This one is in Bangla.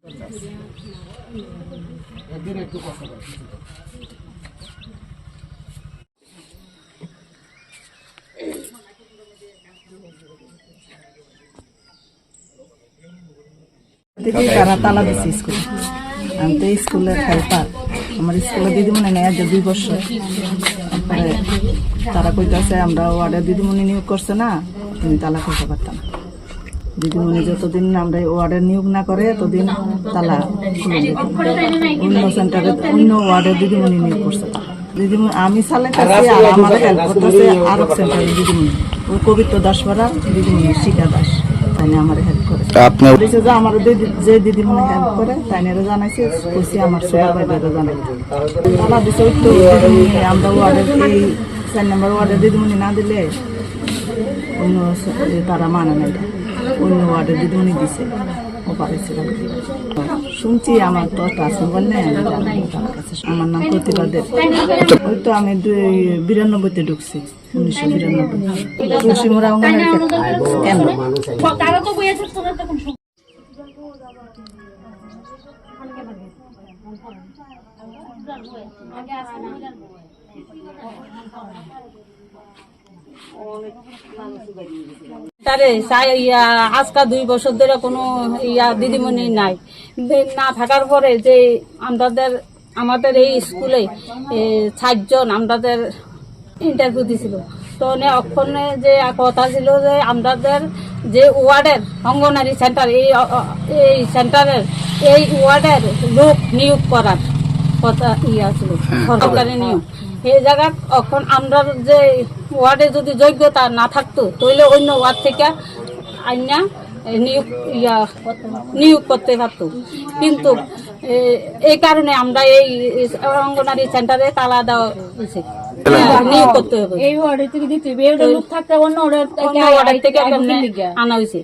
তারা তালা দিচ্ছে স্কুলে। আমি তো স্কুলের হেল্পার, আমার স্কুলে দিদিমণি নেই আজ 2 বছর। তারপরে তারা কইতেছে আমরা ওয়ার্ডের দিদিমণি নিয়োগ করছে না, তুমি তালা খুলতে পারতাম। দিদিমণি যতদিন আমরা ওয়ার্ডের নিয়োগ না করে ততদিন তালা খুলে দিত। অন্য সেন্টারে অন্য ওয়ার্ডের দিদিমণি নিয়োগ করছে। দিদিমণি আমি চালাইতেছি আর আমার হেল্প করতেছে আরো সেন্টারের দিদিমণি, ও পবিত্র দাসপাড়া দিদিমণি শিকা দাস, তাই আমার হেল্প করে। যে আমার যে দিদিমণি হেল্প করে তাই জানাইছে, কইছি আমার সুপারভাইজারও জানাইছে। তালা দিছে ওই তো আমরা ওয়ার্ডের এই 4 নম্বর ওয়ার্ডের দিদিমণি না দিলে অন্য তারা মানে নাই, অন্য ওয়ার্ডের দিদিমণি দিছে ও পারেছিল। শুনছি আমার তো টাচ মোবাইল নেই, আমি জানি তার কাছে। আমার নাম প্রতিবাদের। ওই তো আমি 92-তে ঢুকছি, 1992 তুলসীমুড়া অঙ্গনের কেন্দ্র। আজকা 2 বছর ধরে কোনো দিদিমণি নাই। না থাকার পরে যে আমাদের এই স্কুলে 60 জন আমাদের ইন্টারভিউ দিছিল, তো ওখানে যে কথা ছিল যে আমাদের যে ওয়ার্ডের অঙ্গনারী সেন্টার, এই সেন্টারের এই ওয়ার্ডের লোক নিয়োগ করার কথা ছিল, সরকারি নিয়োগ। এই জায়গায় এখন আমরা যে ওয়ার্ডে যদি যোগ্যতা না থাকতো তাহলে অন্য ওয়ার্ড থেকে আইনা নিয়োগ করতে পারতো, কিন্তু এই কারণে আমরা এই অঙ্গনারী সেন্টারে তালা দেওয়া হয়েছে। নিয়োগ করতে হবে, এই ওয়ার্ডে থেকে দিতে হবে, লোক থাকতে অন্য ওয়ার্ডের থেকে আনা হয়েছে।